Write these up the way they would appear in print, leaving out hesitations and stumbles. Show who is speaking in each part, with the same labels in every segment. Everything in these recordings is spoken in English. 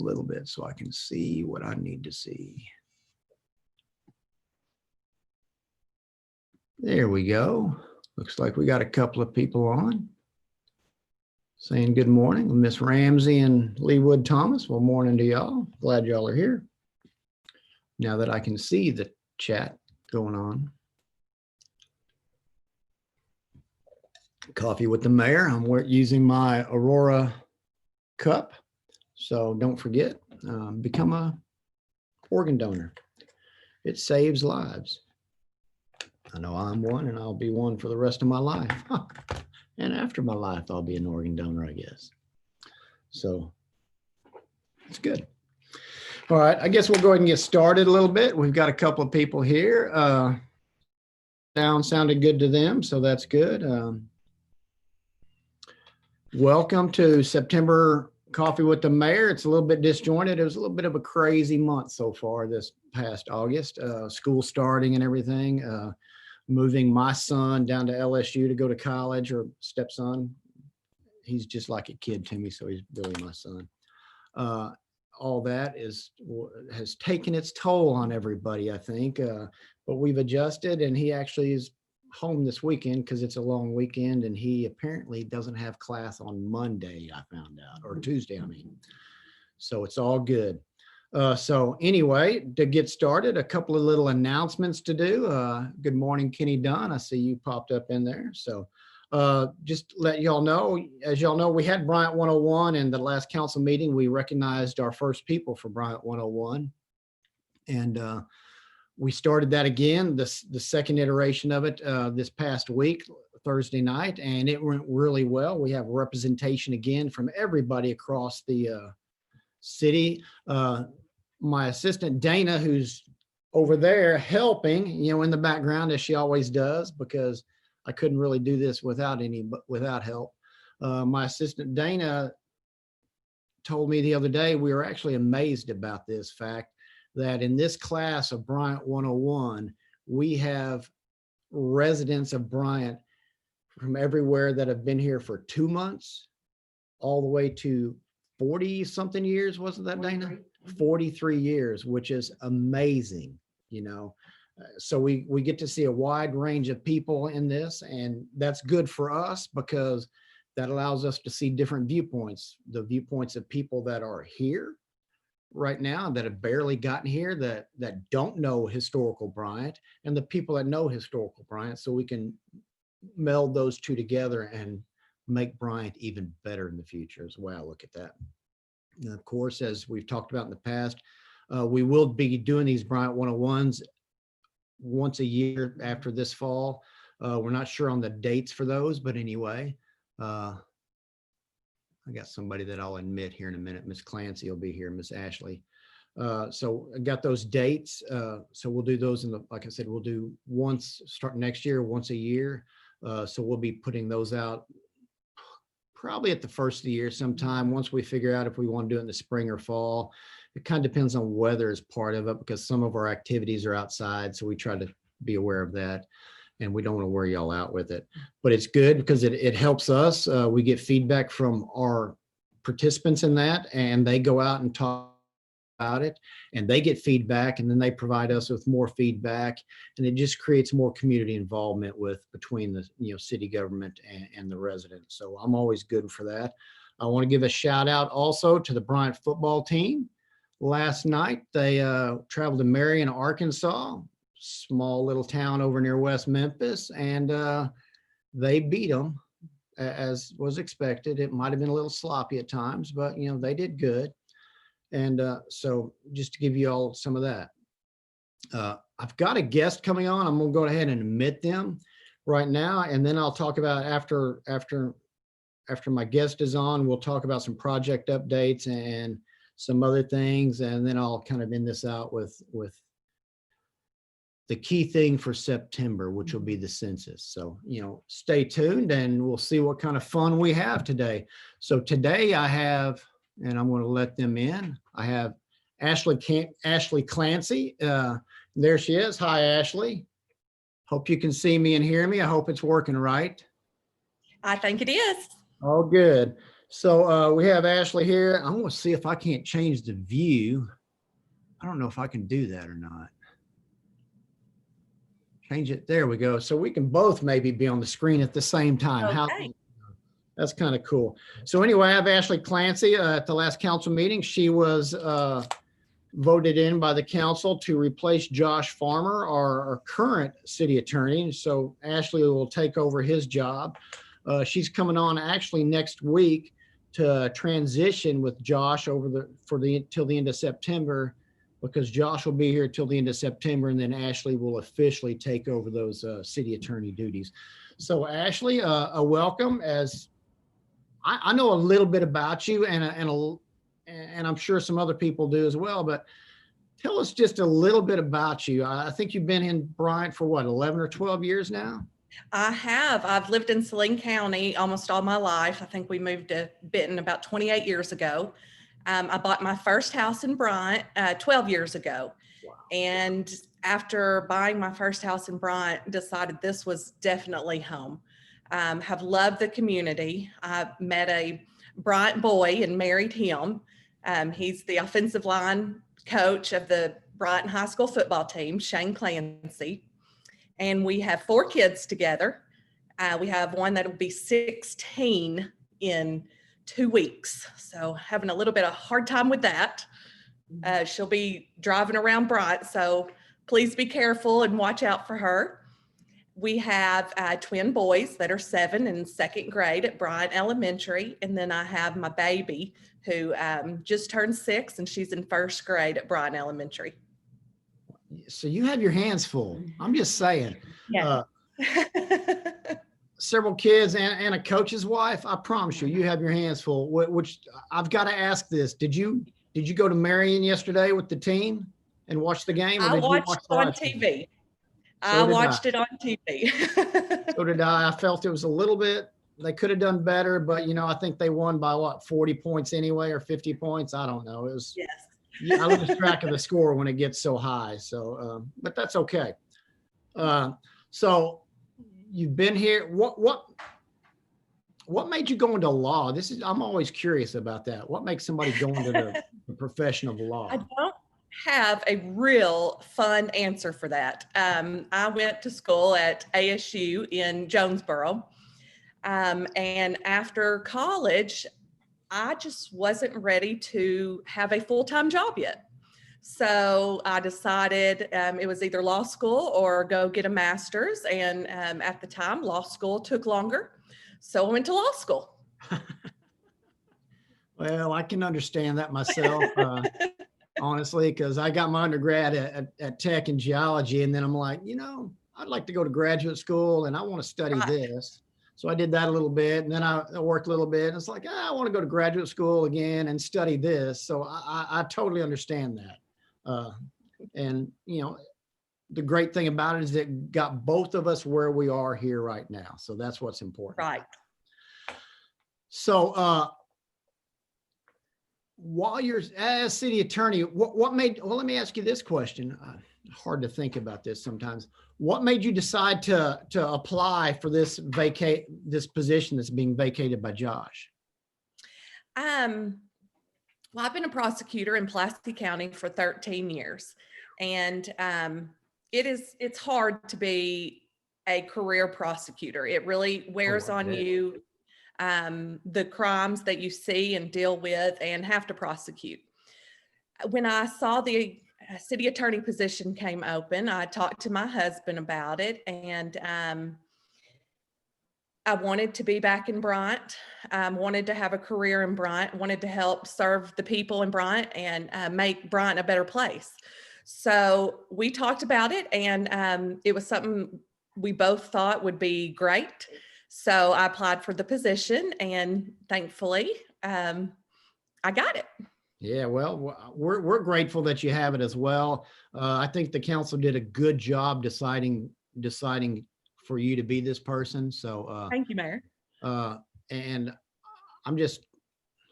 Speaker 1: a little bit so I can see what I need to see. There we go. Looks like we got a couple of people on saying good morning. Miss Ramsey and Leewood Thomas. Well, morning to y'all. Glad y'all are here. Now that I can see the chat going on. Coffee with the Mayor. I'm using my Aurora cup. So don't forget, become a organ donor. It saves lives. I know I'm one, and I'll be one for the rest of my life. Huh. And after my life, I'll be an organ donor, I guess. So it's good. All right, I guess we'll go ahead and get started a little bit. We've got a couple of people here. Sound sounded good to them, so that's good. Welcome to September Coffee with the Mayor. It's a little bit disjointed. It was a little bit of a crazy month so far this past August. School starting and everything. Moving my son down to LSU to go to college, or stepson. He's just like a kid to me, so he's really my son. All that has taken its toll on everybody, I think. But we've adjusted, and he actually is home this weekend because it's a long weekend, and he apparently doesn't have class on Monday, I found out, or Tuesday, I mean. So it's all good. So anyway, to get started, a couple of little announcements to do. Good morning, Kenny Dunn. I see you popped up in there. So just let y'all know, as y'all know, we had Bryant 101 in the last council meeting. We recognized our first people for Bryant 101. And we started that again, the second iteration of it this past week, Thursday night, and it went really well. We have representation again from everybody across the city. My assistant Dana, who's over there helping, in the background as she always does, because I couldn't really do this without help. My assistant Dana told me the other day, we were actually amazed about this fact that in this class of Bryant 101, we have residents of Bryant from everywhere that have been here for 2 months, all the way to 40 something years, wasn't that, Dana? 43 years, which is amazing, So we get to see a wide range of people in this, and that's good for us because that allows us to see different viewpoints, the viewpoints of people that are here right now that have barely gotten here, that don't know historical Bryant, and the people that know historical Bryant, so we can meld those two together and make Bryant even better in the future is the way I look at that. And of course, as we've talked about in the past, we will be doing these Bryant 101s once a year after this fall. We're not sure on the dates for those, but anyway, I got somebody that I'll admit here in a minute. Miss Clancy will be here, Miss Ashley. So I got those dates. So we'll do those like I said, we'll do once, starting next year, once a year. So we'll be putting those out probably at the first of the year sometime, once we figure out if we want to do it in the spring or fall. It kind of depends on weather as part of it, because some of our activities are outside. So we try to be aware of that, and we don't want to wear y'all out with it. But it's good because it helps us. We get feedback from our participants in that, and they go out and talk about it, and they get feedback, and then they provide us with more feedback, and it just creates more community involvement between the city government and the residents. So I'm always good for that. I want to give a shout out also to the Bryant football team. Last night they traveled to Marion, Arkansas, small little town over near West Memphis, and they beat them as was expected. It might have been a little sloppy at times, but they did good. And so just to give you all some of that, I've got a guest coming on. I'm going to go ahead and admit them right now, and then I'll talk about after my guest is on, we'll talk about some project updates and some other things, and then I'll kind of end this out with the key thing for September, which will be the census. So, stay tuned, and we'll see what kind of fun we have today. So today I have, and I'm going to let them in, I have Ashley Clancy. There she is. Hi, Ashley. Hope you can see me and hear me. I hope it's working right.
Speaker 2: I think it is.
Speaker 1: Oh, good. So we have Ashley here. I'm going to see if I can't change the view. I don't know if I can do that or not. Change it. There we go. So we can both maybe be on the screen at the same time.
Speaker 2: Okay.
Speaker 1: That's kind of cool. So anyway, I have Ashley Clancy at the last council meeting. She was voted in by the council to replace Josh Farmer, our current city attorney. So Ashley will take over his job. She's coming on actually next week to transition with Josh till the end of September, because Josh will be here till the end of September, and then Ashley will officially take over those city attorney duties. So Ashley, a welcome. As I know a little bit about you, and I'm sure some other people do as well, but tell us just a little bit about you. I think you've been in Bryant for what, 11 or 12 years now?
Speaker 2: I have. I've lived in Saline County almost all my life. I think we moved to Benton about 28 years ago. I bought my first house in Bryant 12 years ago.
Speaker 1: Wow.
Speaker 2: And after buying my first house in Bryant, decided this was definitely home. Have loved the community. I met a Bryant boy and married him. He's the offensive line coach of the Bryant High School football team, Shane Clancy. And we have 4 kids together. We have one that'll be 16 in 2 weeks. So having a little bit of hard time with that. She'll be driving around Bryant, so please be careful and watch out for her. We have twin boys that are 7 and 2nd grade at Bryant Elementary. And then I have my baby who just turned 6, and she's in 1st grade at Bryant Elementary.
Speaker 1: So you have your hands full. I'm just saying.
Speaker 2: Yeah.
Speaker 1: Several kids and a coach's wife. I promise you, you have your hands full. Which I've got to ask this: Did you go to Marion yesterday with the team and watch the game?
Speaker 2: I watched it on TV. I watched it on TV.
Speaker 1: So did I. I felt it was a little bit. They could have done better, but I think they won by what, 40 points anyway, or 50 points. I don't know. It was.
Speaker 2: Yes.
Speaker 1: I lose track of the score when it gets so high. So, but that's okay. So you've been here. What made you go into law? I'm always curious about that. What makes somebody go into the profession of law?
Speaker 2: I don't have a real fun answer for that. I went to school at ASU in Jonesboro. And after college, I just wasn't ready to have a full-time job yet. So I decided it was either law school or go get a master's. And at the time, law school took longer. So I went to law school.
Speaker 1: Well, I can understand that myself, honestly, because I got my undergrad at Tech in geology. And then I'm like, I'd like to go to graduate school and I want to study this. So I did that a little bit, and then I worked a little bit. And it's like, I want to go to graduate school again and study this. So I totally understand that. And, the great thing about it is it got both of us where we are here right now. So that's what's important.
Speaker 2: Right.
Speaker 1: So while you're as city attorney, what made, well, let me ask you this question. Hard to think about this sometimes. What made you decide to apply for this position that's being vacated by Josh?
Speaker 2: Well, I've been a prosecutor in Pulaski County for 13 years, and it's hard to be a career prosecutor. It really wears on you, the crimes that you see and deal with and have to prosecute. When I saw the city attorney position came open, I talked to my husband about it, and I wanted to be back in Bryant, wanted to have a career in Bryant, wanted to help serve the people in Bryant and make Bryant a better place. So we talked about it, and it was something we both thought would be great. So I applied for the position, and thankfully I got it.
Speaker 1: Yeah, well, we're grateful that you have it as well. I think the council did a good job deciding for you to be this person. So
Speaker 2: thank you, Mayor.
Speaker 1: And I'm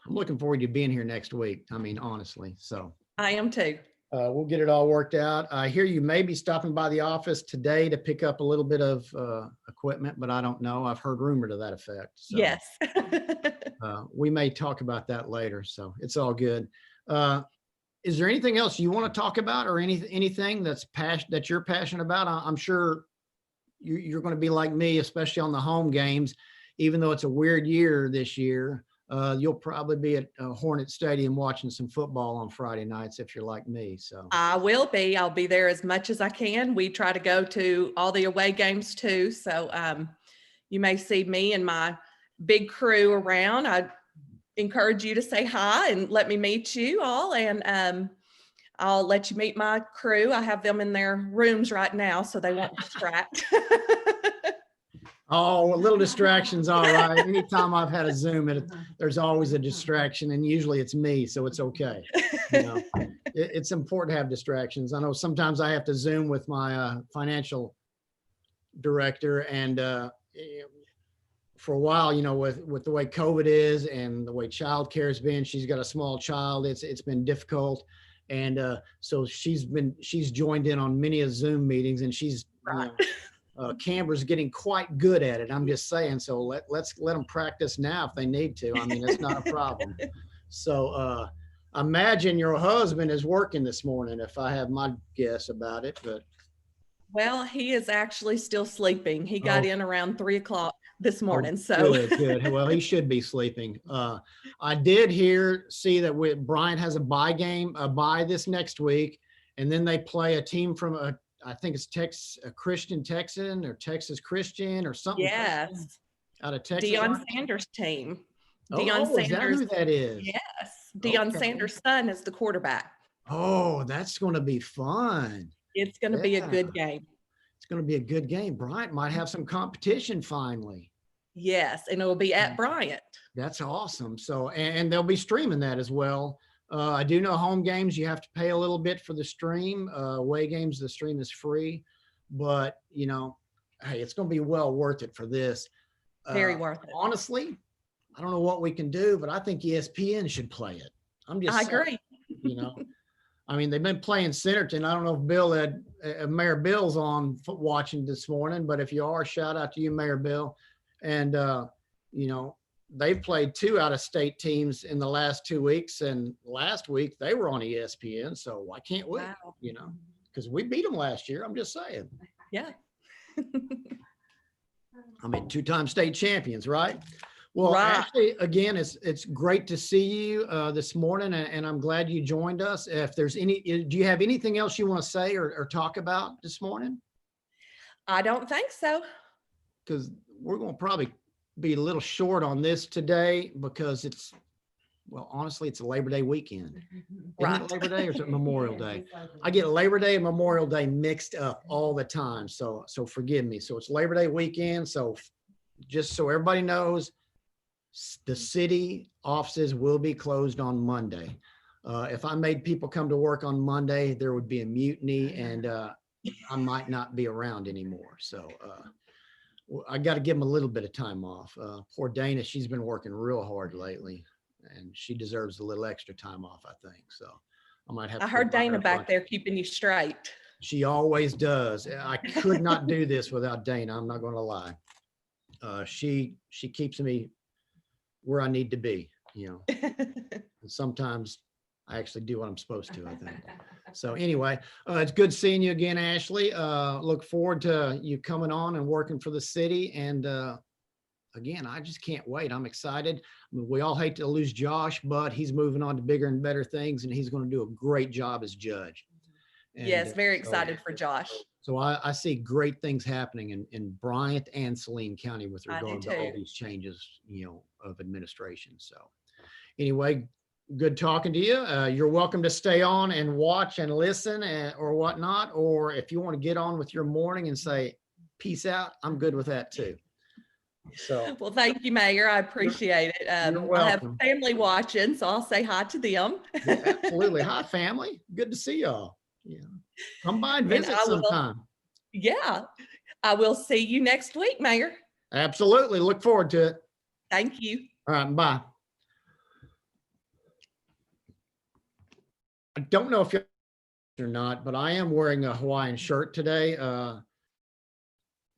Speaker 1: looking forward to being here next week. I mean, honestly. So
Speaker 2: I am too.
Speaker 1: We'll get it all worked out. I hear you may be stopping by the office today to pick up a little bit of equipment, but I don't know. I've heard rumor to that effect. So
Speaker 2: Yes.
Speaker 1: we may talk about that later. So it's all good. Is there anything else you want to talk about, or anything that you're passionate about? I'm sure you're going to be like me, especially on the home games. Even though it's a weird year this year, you'll probably be at Hornet Stadium watching some football on Friday nights if you're like me. So
Speaker 2: I will be. I'll be there as much as I can. We try to go to all the away games too. So you may see me and my big crew around. I encourage you to say hi and let me meet you all. And I'll let you meet my crew. I have them in their rooms right now, so they won't distract.
Speaker 1: oh, a little distractions, all right. Anytime I've had a Zoom, there's always a distraction, and usually it's me, so it's okay. You know, it's important to have distractions. I know sometimes I have to Zoom with my financial director, and for a while, you know, with the way COVID is and the way childcare has been, she's got a small child. It's been difficult, and so she's joined in on many of Zoom meetings, and she's
Speaker 2: Right.
Speaker 1: Canberra's getting quite good at it. I'm just saying. So let's let them practice now if they need to. I mean, it's not a problem. So imagine your husband is working this morning, if I have my guess about it. But
Speaker 2: Well, he is actually still sleeping. He got in around 3 o'clock this morning.
Speaker 1: Oh,
Speaker 2: So
Speaker 1: good. Well, he should be sleeping. I did see that Bryant has a bye this next week, and then they play a team from I think it's a Christian Texan or Texas Christian or something.
Speaker 2: yes,
Speaker 1: Out of Texas.
Speaker 2: Deion Sanders' team.
Speaker 1: Is that who that is?
Speaker 2: Yes, Deion Sanders' son is the quarterback.
Speaker 1: Oh, that's going to be fun.
Speaker 2: It's going to be a good game.
Speaker 1: It's going to be a good game. Bryant might have some competition finally.
Speaker 2: Yes, and it will be at Bryant.
Speaker 1: That's awesome. So, and they'll be streaming that as well. I do know home games, you have to pay a little bit for the stream. Away games, the stream is free. But, you know, hey, it's going to be well worth it for this.
Speaker 2: Very worth it.
Speaker 1: Honestly, I don't know what we can do, but I think ESPN should play it.
Speaker 2: I agree.
Speaker 1: You know, I mean, they've been playing Centerton. I don't know if Mayor Bill's on watching this morning, but if you are, shout out to you, Mayor Bill. And, you know, they've played 2 out-of-state teams in the last 2 weeks. And last week they were on ESPN. So why can't we, you know, because we beat them last year. I'm just saying.
Speaker 2: Yeah.
Speaker 1: I mean, 2-time state champions, right? Well,
Speaker 2: right.
Speaker 1: Ashley, again, it's great to see you this morning, and I'm glad you joined us. If there's do you have anything else you want to say or talk about this morning?
Speaker 2: I don't think so.
Speaker 1: Because we're going to probably be a little short on this today because honestly, it's a Labor Day weekend.
Speaker 2: Right.
Speaker 1: Isn't it Labor Day or is it Memorial Day? I get Labor Day and Memorial Day mixed up all the time. So forgive me. So it's Labor Day weekend. So just so everybody knows, the city offices will be closed on Monday. If I made people come to work on Monday, there would be a mutiny, and I might not be around anymore. So I got to give them a little bit of time off. Poor Dana, she's been working real hard lately, and she deserves a little extra time off, I think. So I might have.
Speaker 2: I heard Dana back there keeping you straight.
Speaker 1: She always does. I could not do this without Dana. I'm not going to lie. She keeps me where I need to be, you know. And sometimes I actually do what I'm supposed to, I think. So anyway, it's good seeing you again, Ashley. Look forward to you coming on and working for the city. And again, I just can't wait. I'm excited. I mean, we all hate to lose Josh, but he's moving on to bigger and better things, and he's going to do a great job as judge. And,
Speaker 2: yes, very excited for Josh.
Speaker 1: So I see great things happening in Bryant and Saline County with regard to all these changes, you know, of administration. So anyway, good talking to you. You're welcome to stay on and watch and listen or whatnot. Or if you want to get on with your morning and say, peace out, I'm good with that too. So,
Speaker 2: well, thank you, Mayor. I appreciate it. I have family watching, so I'll say hi to them.
Speaker 1: Yeah, absolutely. Hi, family. Good to see y'all. Yeah. Come by and visit sometime.
Speaker 2: Yeah. I will see you next week, Mayor.
Speaker 1: Absolutely. Look forward to it.
Speaker 2: Thank you.
Speaker 1: All right. Bye. I don't know if you or not, but I am wearing a Hawaiian shirt today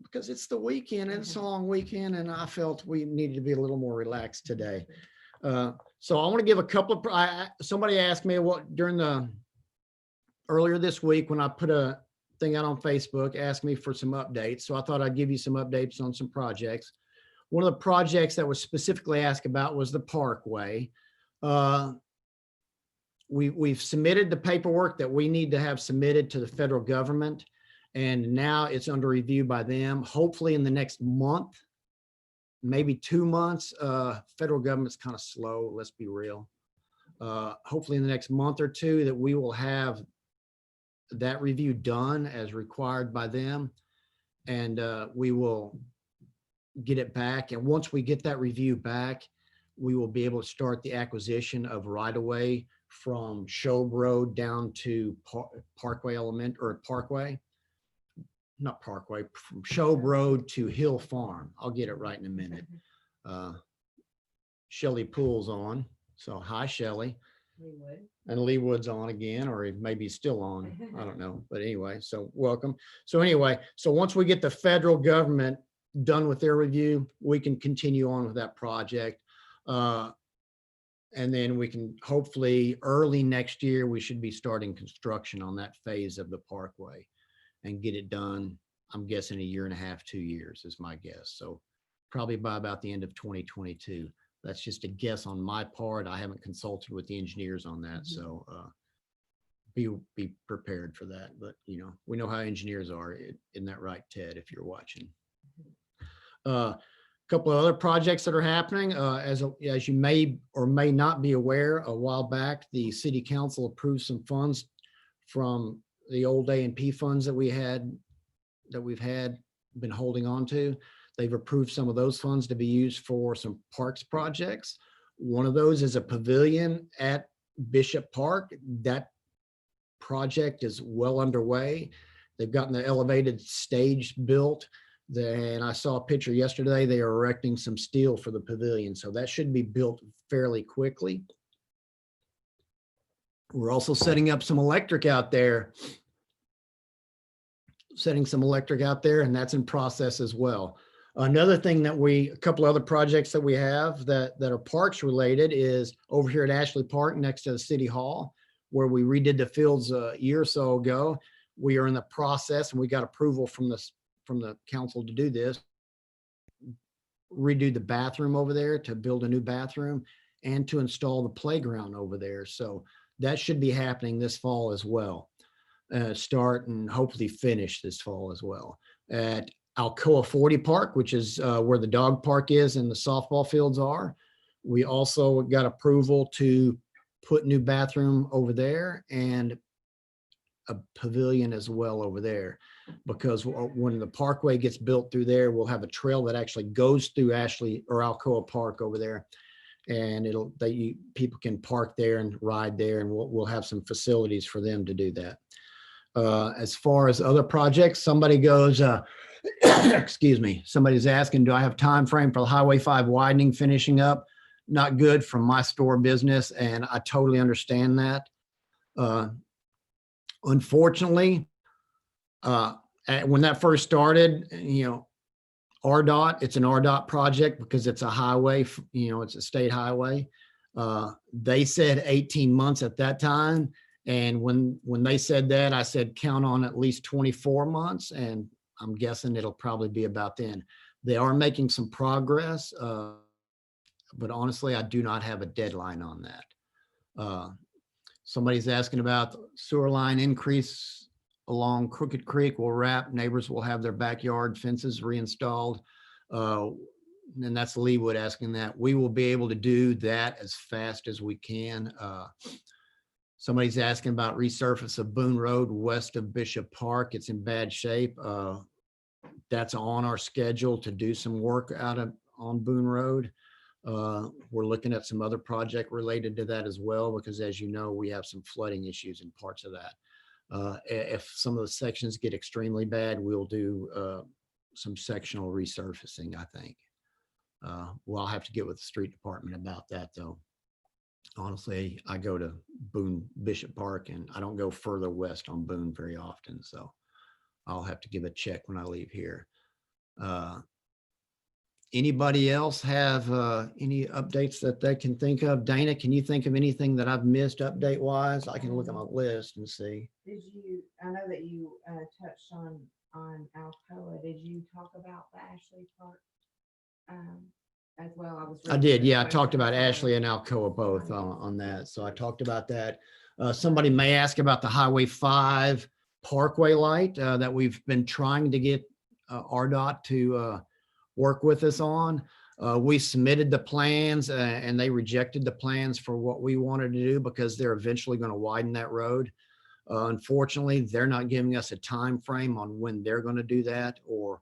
Speaker 1: because it's the weekend and it's a long weekend, and I felt we needed to be a little more relaxed today. So I want to give a couple of, somebody asked me what earlier this week when I put a thing out on Facebook, asked me for some updates. So I thought I'd give you some updates on some projects. One of the projects that was specifically asked about was the Parkway. We've submitted the paperwork that we need to have submitted to the federal government, and now it's under review by them. Hopefully in the next month, maybe 2 months. Federal government's kind of slow, let's be real. Hopefully in the next month or two that we will have that review done as required by them, and we will get it back. And once we get that review back, we will be able to start the acquisition of right-of-way from Shobe Road down to Parkway not Parkway, from Shobe Road to Hill Farm. I'll get it right in a minute. Shelley Poole's on, so hi Shelley. And Lee Wood's on again, or maybe he's still on, I don't know, but anyway, so welcome. So anyway, so once we get the federal government done with their review, we can continue on with that project. And then we can hopefully early next year, we should be starting construction on that phase of the Parkway and get it done. I'm guessing 1.5 years, 2 years is my guess. So probably by about the end of 2022. That's just a guess on my part. I haven't consulted with the engineers on that. So be prepared for that. But you know, we know how engineers are. Isn't that right, Ted, if you're watching? Couple of other projects that are happening. As you may or may not be aware, a while back, the city council approved some funds from the old A&P funds that we've been holding on to. They've approved some of those funds to be used for some parks projects. One of those is a pavilion at Bishop Park. That project is well underway. They've gotten the elevated stage built. And I saw a picture yesterday, they are erecting some steel for the pavilion. So that should be built fairly quickly. We're also setting up some electric out there. And that's in process as well. Another thing that a couple other projects that we have that are parks related is over here at Ashley Park next to the City Hall, where we redid the fields a year or so ago. We are in the process, and we got approval from the council to do this, redo the bathroom over there, to build a new bathroom and to install the playground over there. So that should be happening this fall as well. Start and hopefully finish this fall as well. At Alcoa 40 Park, which is where the dog park is and the softball fields are, we also got approval to put new bathroom over there and a pavilion as well over there, because when the parkway gets built through there, we'll have a trail that actually goes through Ashley or Alcoa Park over there, and people can park there and ride there, and we'll have some facilities for them to do that. As far as other projects, somebody goes, excuse me, somebody's asking, do I have time frame for the Highway 5 widening finishing up? Not good from my store business, and I totally understand that. Unfortunately, when that first started, RDOT, it's an RDOT project because it's a highway, it's a state highway. They said 18 months at that time. And when they said that, I said, count on at least 24 months. And I'm guessing it'll probably be about then. They are making some progress, but honestly, I do not have a deadline on that. Somebody's asking about sewer line increase along Crooked Creek will wrap. Neighbors will have their backyard fences reinstalled. And that's Leewood asking that. We will be able to do that as fast as we can. Somebody's asking about resurface of Boone Road west of Bishop Park. It's in bad shape. That's on our schedule to do some work on Boone Road. We're looking at some other project related to that as well, because as you know, we have some flooding issues in parts of that. If some of the sections get extremely bad, we'll do some sectional resurfacing, I think. Well, I'll have to get with the street department about that though. honestly, I go to Boone Bishop Park and I don't go further west on Boone very often. So I'll have to give a check when I leave here. Uh, Anybody else have any updates that they can think of? Dana, can you think of anything that I've missed update wise? I can look at my list and see.
Speaker 3: Did you, I know that you touched on Alcoa. Did you talk about the Ashley Park um, as well? I was.
Speaker 1: I
Speaker 3: reading
Speaker 1: did.
Speaker 3: through the
Speaker 1: Yeah, I talked about
Speaker 3: questions.
Speaker 1: Ashley and Alcoa both on that. So I talked about that. Somebody may ask about the Highway 5 Parkway light that we've been trying to get RDOT to work with us on. We submitted the plans and they rejected the plans for what we wanted to do because they're eventually going to widen that road. Unfortunately, they're not giving us a time frame on when they're going to do that. Or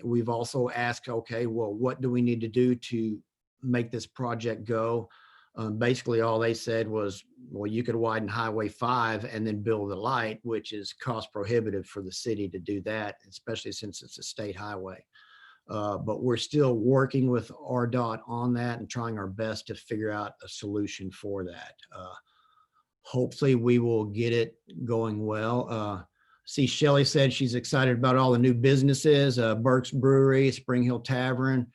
Speaker 1: we've also asked, okay, well, what do we need to do to make this project go? Basically, all they said was, well, you could widen Highway 5 and then build the light, which is cost prohibitive for the city to do that, especially since it's a state highway. But we're still working with RDOT on that and trying our best to figure out a solution for that. Hopefully we will get it going well. See, Shelley said she's excited about all the new businesses, Burke's Brewery, Spring Hill Tavern,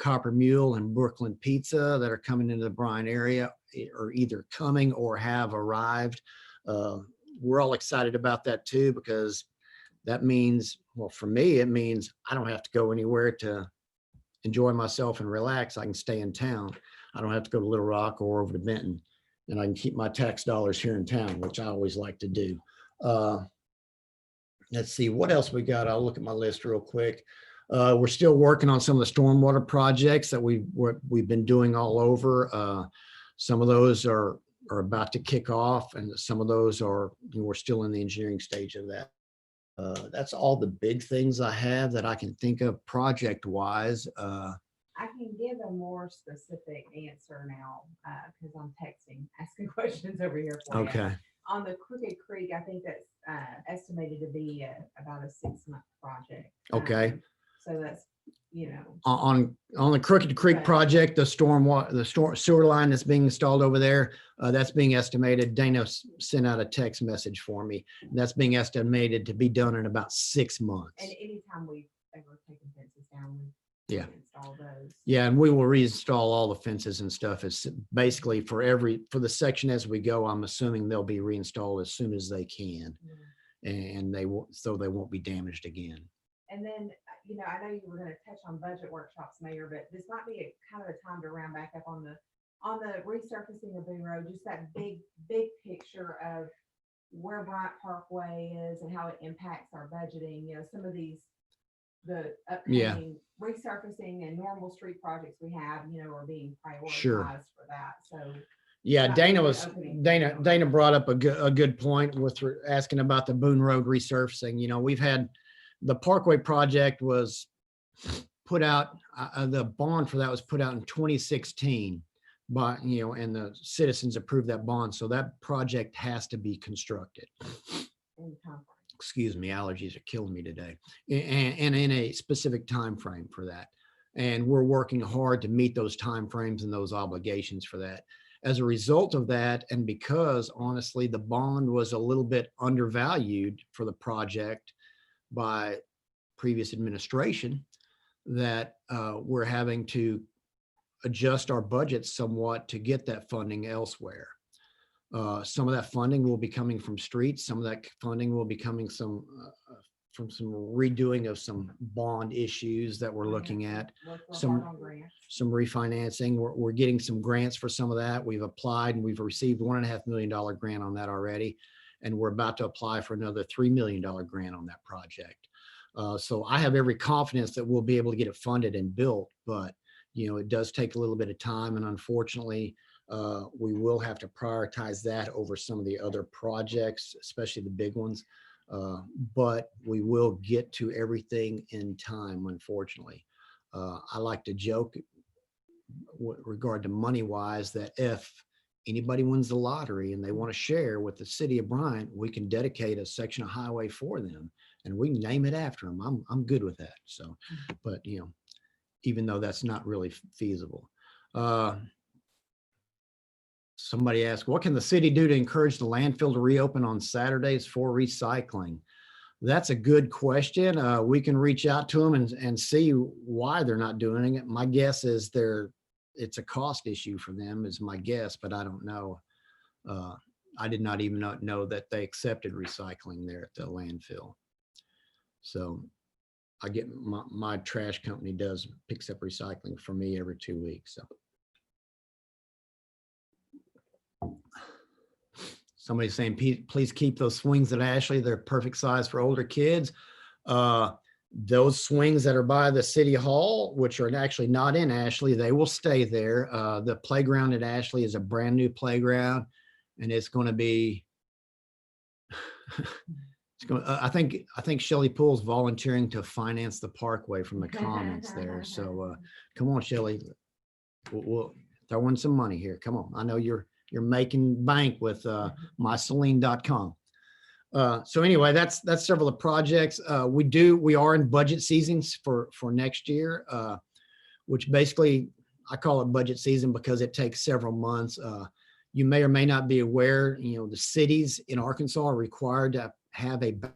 Speaker 1: Copper Mule, and Brooklyn Pizza that are coming into the Bryant area, or either coming or have arrived. We're all excited about that too, because that means, well, for me, it means I don't have to go anywhere to enjoy myself and relax. I can stay in town. I don't have to go to Little Rock or over to Benton, and I can keep my tax dollars here in town, which I always like to do. Let's see what else we got. I'll look at my list real quick. We're still working on some of the stormwater projects that we've been doing all over. Some of those are about to kick off, and some of those are, we're still in the engineering stage of that. That's all the big things I have that I can think of project wise.
Speaker 3: I can give a more specific answer now because I'm texting, asking questions over here for you.
Speaker 1: Okay.
Speaker 3: On the Crooked Creek, I think that's estimated to be about a 6-month project.
Speaker 1: Okay.
Speaker 3: So that's,
Speaker 1: On the Crooked Creek
Speaker 3: Right.
Speaker 1: project, the storm sewer line that's being installed over there, that's being estimated. Dana sent out a text message for me. That's being estimated to be done in about 6 months.
Speaker 3: and anytime we've ever taken fences down, we
Speaker 1: Yeah.
Speaker 3: install those.
Speaker 1: Yeah, and we will reinstall all the fences and stuff. It's basically for the section as we go. I'm assuming they'll be reinstalled as soon as they can, and they won't be damaged again.
Speaker 3: And then, I know you were gonna touch on budget workshops, Mayor, but this might be a kind of a time to round back up on the resurfacing of Boone Road, just that big picture of where Bryant Parkway is and how it impacts our budgeting, some of the
Speaker 1: Yeah.
Speaker 3: upcoming resurfacing and normal street projects we have, are being
Speaker 1: Sure.
Speaker 3: prioritized for that, so.
Speaker 1: Yeah,
Speaker 3: Not
Speaker 1: Dana
Speaker 3: really
Speaker 1: was
Speaker 3: opening.
Speaker 1: Dana brought up a good point with asking about the Boone Road resurfacing. We've had the Parkway project was put out, the bond for that was put out in 2016 by, and the citizens approved that bond. So that project has to be constructed.
Speaker 3: in time.
Speaker 1: Excuse me, allergies are killing me today. And in a specific time frame for that. And we're working hard to meet those timeframes and those obligations for that. As a result of that, and because honestly, the bond was a little bit undervalued for the project by previous administration, that we're having to adjust our budget somewhat to get that funding elsewhere. Some of that funding will be coming from streets. Some of that funding will be coming from some redoing of some bond issues that we're looking at. Some refinancing. We're getting some grants for some of that. We've applied and we've received $1.5 million grant on that already. And we're about to apply for another $3 million grant on that project. So I have every confidence that we'll be able to get it funded and built, but it does take a little bit of time. And unfortunately, we will have to prioritize that over some of the other projects, especially the big ones. But we will get to everything in time, unfortunately. I like to joke with regard to money wise that if anybody wins the lottery and they want to share with the city of Bryant, we can dedicate a section of highway for them and we can name it after them. I'm good with that. So, but even though that's not really feasible. Somebody asked, what can the city do to encourage the landfill to reopen on Saturdays for recycling? That's a good question. We can reach out to them and see why they're not doing it. My guess is it's a cost issue for them is my guess, but I don't know. I did not even know that they accepted recycling there at the landfill. So I get my trash company picks up recycling for me every 2 weeks. So. Somebody's saying, please keep those swings at Ashley. They're perfect size for older kids. Those swings that are by the city hall, which are actually not in Ashley, they will stay there. The playground at Ashley is a brand new playground, and it's going to be, I think Shelley Poole's volunteering to finance the parkway from the comments there. So come on, Shelley, we'll throw in some money here. Come on. I know you're making bank with myceline.com. So anyway, that's several of the projects. We are in budget seasons for next year, which basically I call it budget season because it takes several months. You may or may not be aware, the cities in Arkansas are required to have a budget.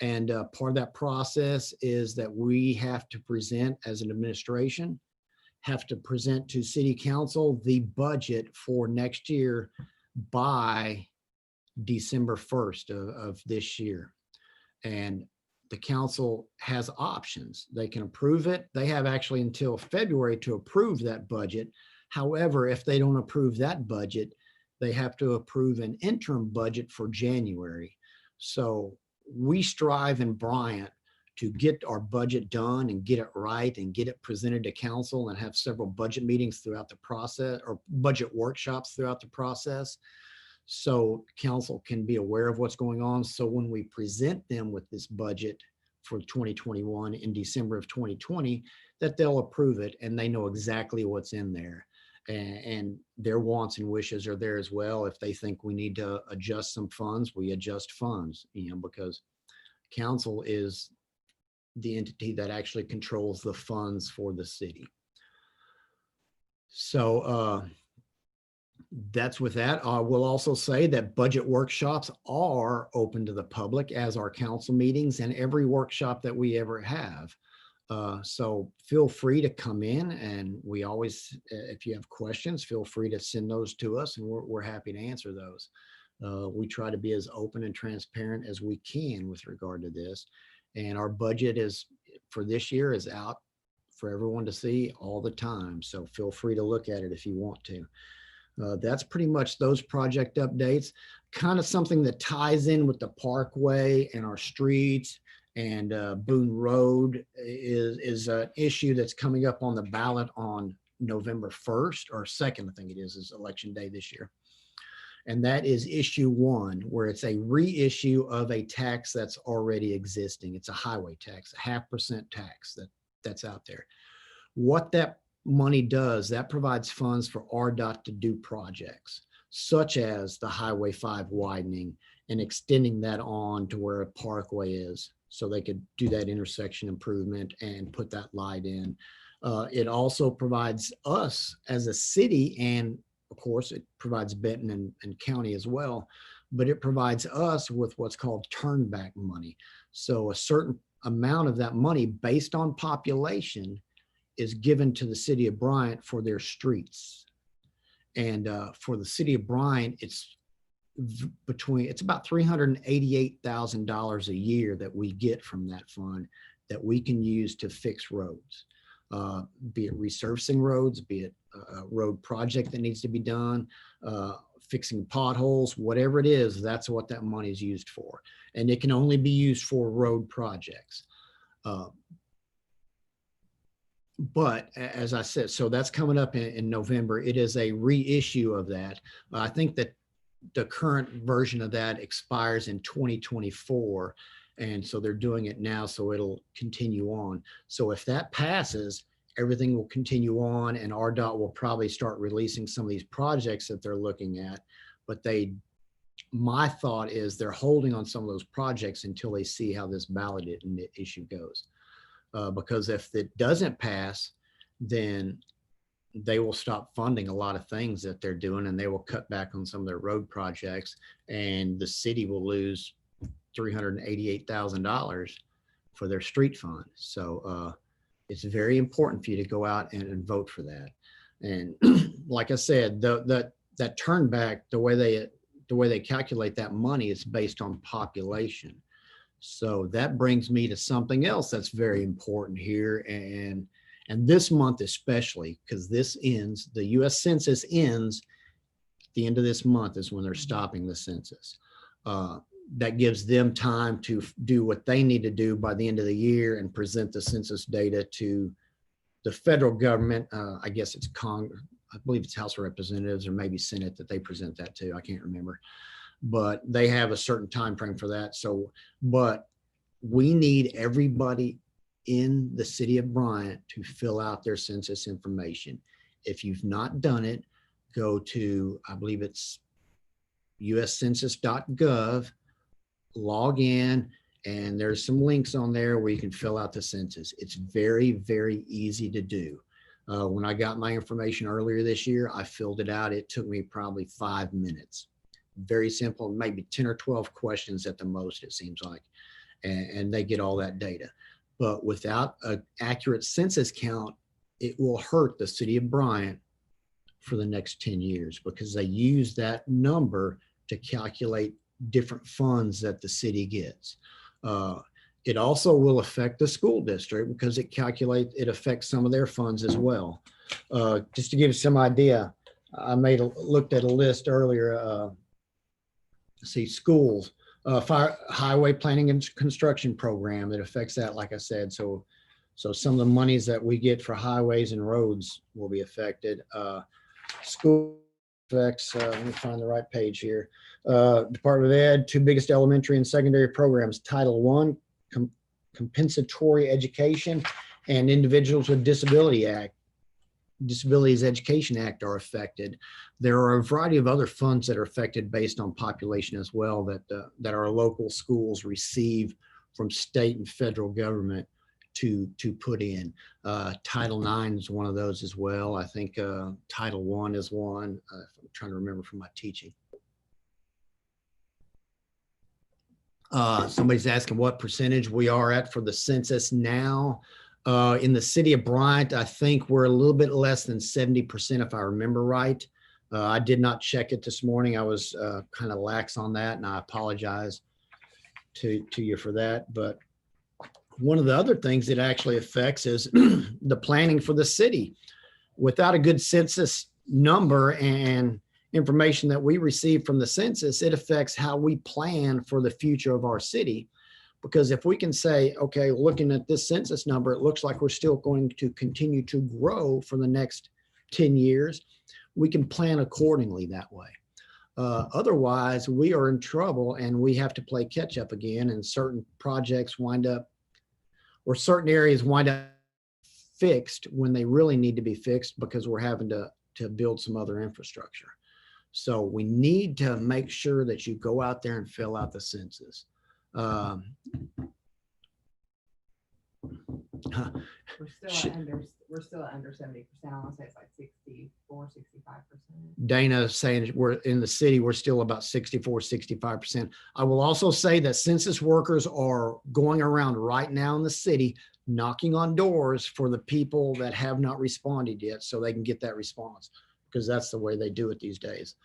Speaker 1: And part of that process is that we have to present as an administration, have to present to city council the budget for next year by December 1st of this year. And the council has options. They can approve it. They have actually until February to approve that budget. However, if they don't approve that budget, they have to approve an interim budget for January. So we strive in Bryant to get our budget done and get it right and get it presented to council and have several budget meetings throughout the process or budget workshops throughout the process. So council can be aware of what's going on. So when we present them with this budget for 2021 in December of 2020, that they'll approve it and they know exactly what's in there. And their wants and wishes are there as well. If they think we need to adjust some funds, we adjust funds, because council is the entity that actually controls the funds for the city. So that's with that. We'll also say that budget workshops are open to the public as our council meetings and every workshop that we ever have. So feel free to come in, and we always, if you have questions, feel free to send those to us and we're happy to answer those. We try to be as open and transparent as we can with regard to this. And our budget for this year is out for everyone to see all the time. So feel free to look at it if you want to. That's pretty much those project updates. Kind of something that ties in with the parkway and our streets and Boone Road is an issue that's coming up on the ballot on November 1st or 2nd, I think it is election day this year. And that is issue 1, where it's a reissue of a tax that's already existing. It's a highway tax, a 0.5% tax that's out there. What that money does, that provides funds for RDOT to do projects, such as the Highway 5 widening and extending that on to where a parkway is, so they could do that intersection improvement and put that light in. It also provides us as a city, and of course it provides Benton and county as well, but it provides us with what's called turnback money. So a certain amount of that money based on population is given to the city of Bryant for their streets. And for the city of Bryant, it's about $388,000 a year that we get from that fund that we can use to fix roads, be it resurfacing roads, be it a road project that needs to be done, fixing potholes, whatever it is, that's what that money is used for. And it can only be used for road projects. But as I said, so that's coming up in November. It is a reissue of that. I think that the current version of that expires in 2024. And so they're doing it now, so it'll continue on. So if that passes, everything will continue on, and RDOT will probably start releasing some of these projects that they're looking at. But my thought is they're holding on some of those projects until they see how this ballot issue goes. Because if it doesn't pass, then they will stop funding a lot of things that they're doing, and they will cut back on some of their road projects, and the city will lose $388,000 for their street fund. So it's very important for you to go out and vote for that. And like I said, that turn back, the way they calculate that money is based on population. So that brings me to something else that's very important here. And this month especially, because this ends, the US Census ends at the end of this month is when they're stopping the census. That gives them time to do what they need to do by the end of the year and present the census data to the federal government. I guess it's Congress, I believe it's House of Representatives or maybe Senate that they present that to. I can't remember, but they have a certain time frame for that. So, but we need everybody in the city of Bryant to fill out their census information. If you've not done it, go to, I believe it's uscensus.gov, log in, and there's some links on there where you can fill out the census. It's very, very easy to do. When I got my information earlier this year, I filled it out. It took me probably 5 minutes. Very simple, maybe 10 or 12 questions at the most, it seems like. And they get all that data. But without an accurate census count, it will hurt the city of Bryant for the next 10 years because they use that number to calculate different funds that the city gets. It also will affect the school district because it affects some of their funds as well. Just to give you some idea, I looked at a list earlier. See, schools, highway planning and construction program, it affects that, like I said. So some of the monies that we get for highways and roads will be affected. School affects, let me find the right page here. Department of Ed, 2 biggest elementary and secondary programs, Title I, Compensatory Education, and Individuals with Disabilities Education Act are affected. There are a variety of other funds that are affected based on population as well that our local schools receive from state and federal government to put in. Title IX is one of those as well. I think Title I is one. I'm trying to remember from my teaching. Somebody's asking what percentage we are at for the census now. In the city of Bryant, I think we're a little bit less than 70%, if I remember right. I did not check it this morning. I was kind of lax on that, and I apologize to you for that. But one of the other things it actually affects is the planning for the city. Without a good census number and information that we receive from the census, it affects how we plan for the future of our city. Because if we can say, okay, looking at this census number, it looks like we're still going to continue to grow for the next 10 years, we can plan accordingly that way. Otherwise, we are in trouble and we have to play catch up again, and certain projects wind up, or certain areas wind up fixed when they really need to be fixed because we're having to build some other infrastructure. So we need to make sure that you go out there and fill out the census.
Speaker 3: We're still at under 70%. I want to say it's like 64, 65%.
Speaker 1: Dana saying we're in the city, we're still about 64, 65%. I will also say that census workers are going around right now in the city, knocking on doors for the people that have not responded yet so they can get that response, because that's the way they do it these days.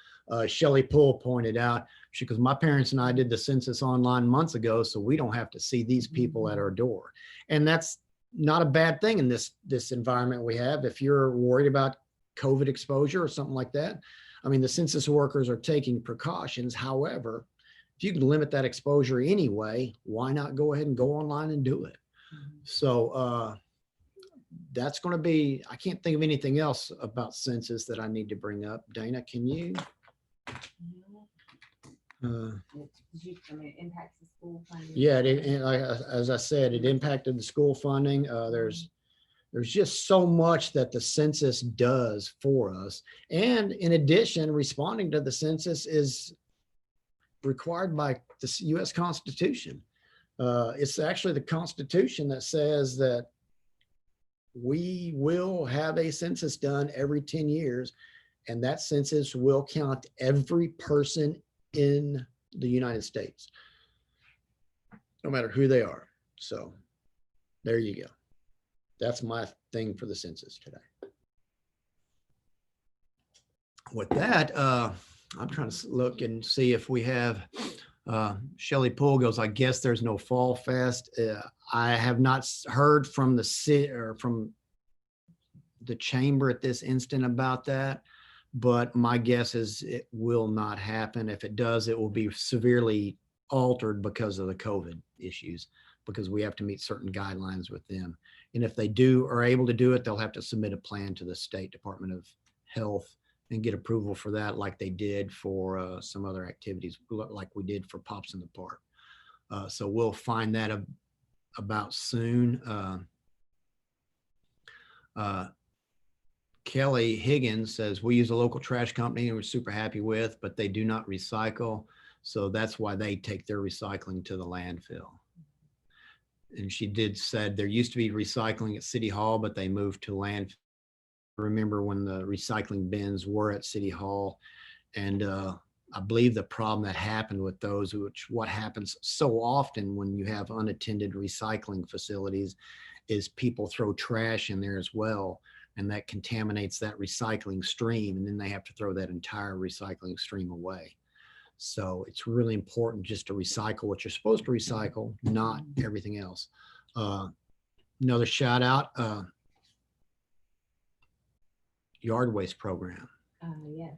Speaker 1: Shelley Poole pointed out, because my parents and I did the census online months ago, so we don't have to see these people at our door. And that's not a bad thing in this environment we have. If you're worried about COVID exposure or something like that, I mean, the census workers are taking precautions. However, if you can limit that exposure anyway, why not go ahead and go online and do it? So that's going to be, I can't think of anything else about census that I need to bring up. Dana, can you?
Speaker 3: It impacts the school funding.
Speaker 1: Yeah, as I said, it impacted the school funding. There's just so much that the census does for us. And in addition, responding to the census is required by the US Constitution. It's actually the Constitution that says that we will have a census done every 10 years, and that census will count every person in the United States, no matter who they are. So there you go. That's my thing for the census today. With that, I'm trying to look and see if we have, Shelley Poole goes, I guess there's no Fall Fest. I have not heard from the city or from the chamber at this instant about that, but my guess is it will not happen. If it does, it will be severely altered because of the COVID issues, because we have to meet certain guidelines with them. And if they are able to do it, they'll have to submit a plan to the State Department of Health and get approval for that, like they did for some other activities, like we did for Pops in the Park. So we'll find that about soon. Kelly Higgins says, we use a local trash company and we're super happy with, but they do not recycle. So that's why they take their recycling to the landfill. And she said there used to be recycling at City Hall, but they moved to landfill. Remember when the recycling bins were at City Hall, and I believe the problem that happened with those, which what happens so often when you have unattended recycling facilities, is people throw trash in there as well, and that contaminates that recycling stream, and then they have to throw that entire recycling stream away. So it's really important just to recycle what you're supposed to recycle, not everything else. Another shout out, yard waste program.
Speaker 3: Yes.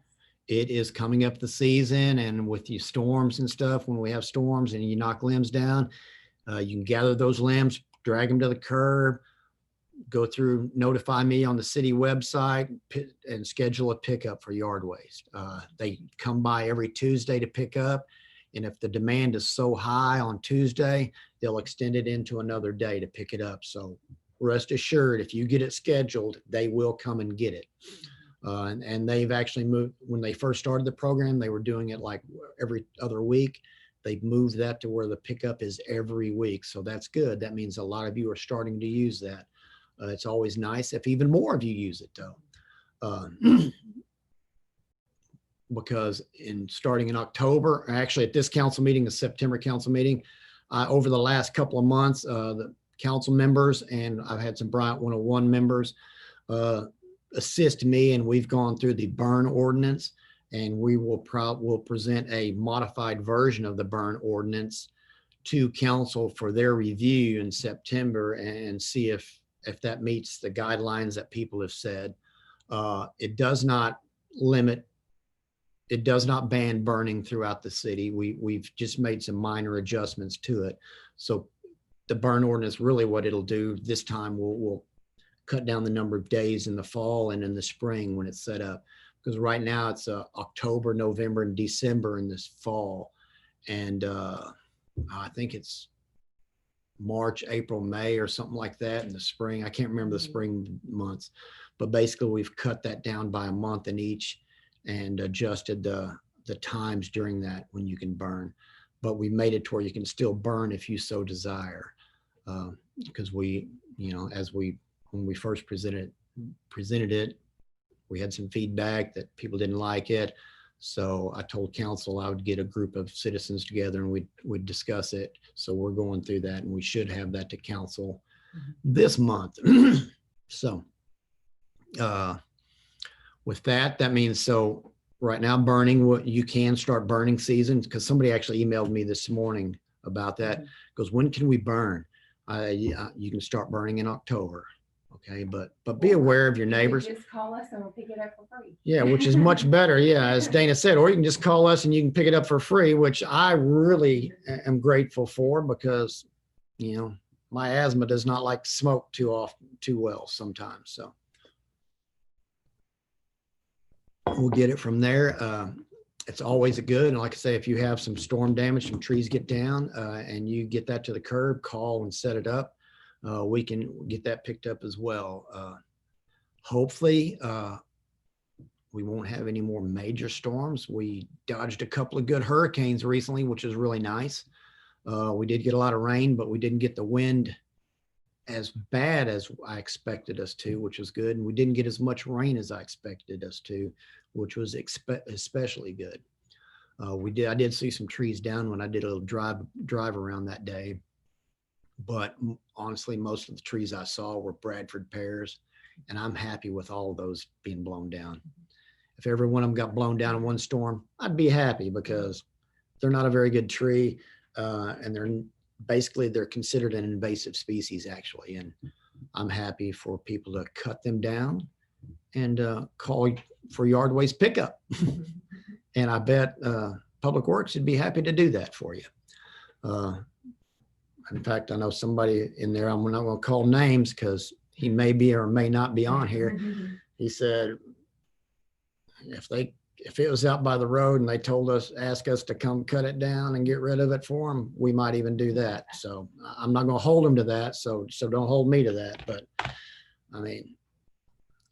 Speaker 1: It is coming up the season, and with you storms and stuff, when we have storms and you knock limbs down, you can gather those limbs, drag them to the curb, go through, notify me on the city website, and schedule a pickup for yard waste. They come by every Tuesday to pick up. And if the demand is so high on Tuesday, they'll extend it into another day to pick it up. So rest assured, if you get it scheduled, they will come and get it. And they've actually moved, when they first started the program, they were doing it like every other week. They've moved that to where the pickup is every week. So that's good. That means a lot of you are starting to use that. It's always nice if even more of you use it, though. Because starting in October, actually at this council meeting, the September council meeting, over the last couple of months, the council members, and I've had some Bryant 101 members assist me, and we've gone through the burn ordinance, and we will present a modified version of the burn ordinance to council for their review in September, and see if that meets the guidelines that people have said. It does not ban burning throughout the city. We've just made some minor adjustments to it. So the burn ordinance, really what it'll do this time, we'll cut down the number of days in the fall and in the spring when it's set up. Because right now it's October, November, and December in this fall. And I think it's March, April, May, or something like that in the spring. I can't remember the spring months, but basically we've cut that down by a month in each and adjusted the times during that when you can burn. But we made it to where you can still burn if you so desire. Because when we first presented it, we had some feedback that people didn't like it. So I told council I would get a group of citizens together and we'd discuss it. So we're going through that, and we should have that to council this month. So with that means, so right now burning, you can start burning season, because somebody actually emailed me this morning about that. Goes, when can we burn? You can start burning in October. Okay, but be aware of your neighbors.
Speaker 3: Just call us and we'll pick it up for free.
Speaker 1: Yeah, which is much better. Yeah, as Dana said, or you can just call us and you can pick it up for free, which I really am grateful for, because, my asthma does not like smoke too well sometimes. So we'll get it from there. It's always good. And like I say, if you have some storm damage, some trees get down, and you get that to the curb, call and set it up. We can get that picked up as well. Hopefully, we won't have any more major storms. We dodged a couple of good hurricanes recently, which is really nice. We did get a lot of rain, but we didn't get the wind as bad as I expected us to, which was good. And we didn't get as much rain as I expected us to, which was especially good. I did see some trees down when I did a little drive around that day. But honestly, most of the trees I saw were Bradford pears, and I'm happy with all of those being blown down. If every one of them got blown down in one storm, I'd be happy because they're not a very good tree, and they're considered an invasive species actually. And I'm happy for people to cut them down and call for yard waste pickup. And I bet Public Works would be happy to do that for you. In fact, I know somebody in there, I'm not going to call names because he may be or may not be on here. He said, if it was out by the road and they ask us to come cut it down and get rid of it for them, we might even do that. So I'm not going to hold them to that. So don't hold me to that. But I mean,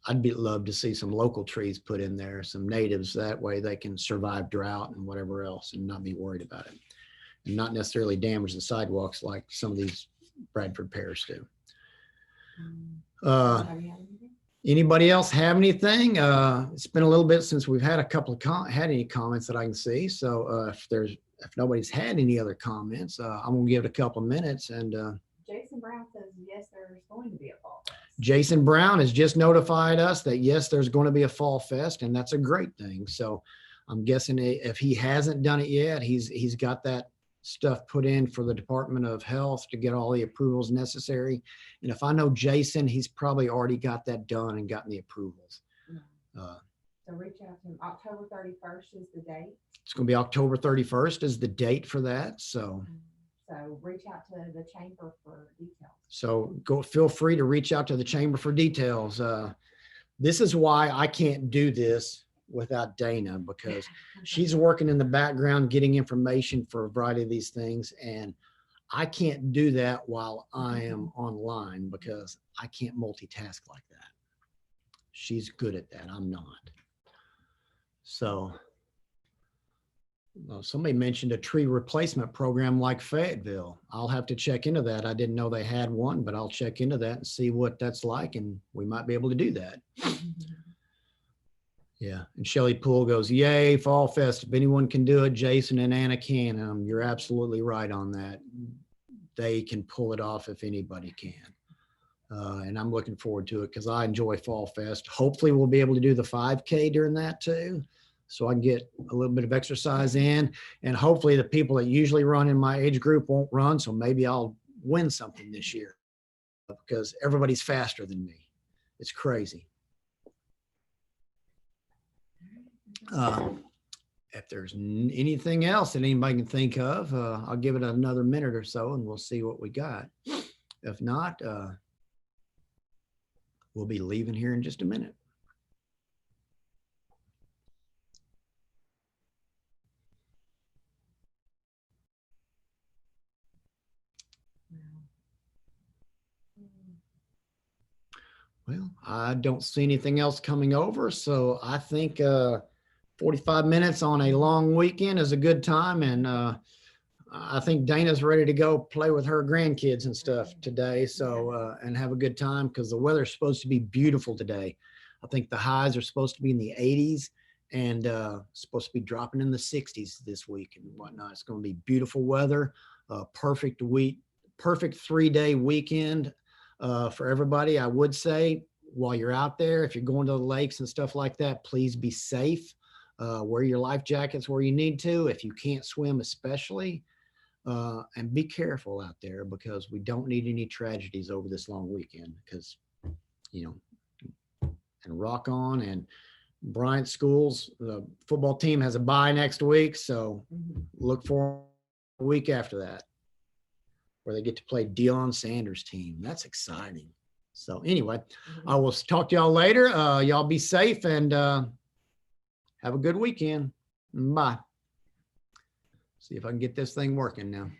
Speaker 1: I'd love to see some local trees put in there, some natives. That way they can survive drought and whatever else and not be worried about it. And not necessarily damage the sidewalks like some of these Bradford pears do. Anybody else have anything? It's been a little bit since we've had a couple of had any comments that I can see. So if nobody's had any other comments, I'm gonna give it a couple of minutes. And
Speaker 3: Jason Brown says yes, there's going to be a fall fest.
Speaker 1: Jason Brown has just notified us that yes, there's going to be a fall fest, and that's a great thing. So I'm guessing if he hasn't done it yet, he's got that stuff put in for the Department of Health to get all the approvals necessary. And if I know Jason, he's probably already got that done and gotten the approvals.
Speaker 3: So reach out to him. October 31st is the date.
Speaker 1: It's going to be October 31st is the date for that. So
Speaker 3: reach out to the chamber for details.
Speaker 1: So feel free to reach out to the chamber for details. This is why I can't do this without Dana, because she's working in the background getting information for a variety of these things, and I can't do that while I am online because I can't multitask like that. She's good at that. I'm not. So somebody mentioned a tree replacement program like Fayetteville. I'll have to check into that. I didn't know they had one, but I'll check into that and see what that's like, and we might be able to do that. Yeah. And Shelly Poole goes, yay, Fall Fest. If anyone can do it, Jason and Anna can. You're absolutely right on that. They can pull it off if anybody can. And I'm looking forward to it because I enjoy Fall Fest. Hopefully we'll be able to do the 5K during that too, so I can get a little bit of exercise in. And hopefully the people that usually run in my age group won't run. So maybe I'll win something this year because everybody's faster than me. It's crazy. If there's anything else that anybody can think of, I'll give it another minute or so and we'll see what we got. If not, we'll be leaving here in just a minute. Well, I don't see anything else coming over, so I think 45 minutes on a long weekend is a good time, and I think Dana's ready to go play with her grandkids and stuff today, so and have a good time because the weather's supposed to be beautiful today. I think the highs are supposed to be in the 80s and supposed to be dropping in the 60s this week and whatnot. It's going to be beautiful weather, perfect 3-day weekend for everybody. I would say while you're out there, if you're going to the lakes and stuff like that, please be safe. Wear your life jackets where you need to. If you can't swim, especially, and be careful out there because we don't need any tragedies over this long weekend because, and rock on. And Bryant schools, the football team has a bye next week. So look for a week after that where they get to play Deion Sanders' team. That's exciting. So anyway, I will talk to y'all later. Y'all be safe and have a good weekend. Bye. See if I can get this thing working now.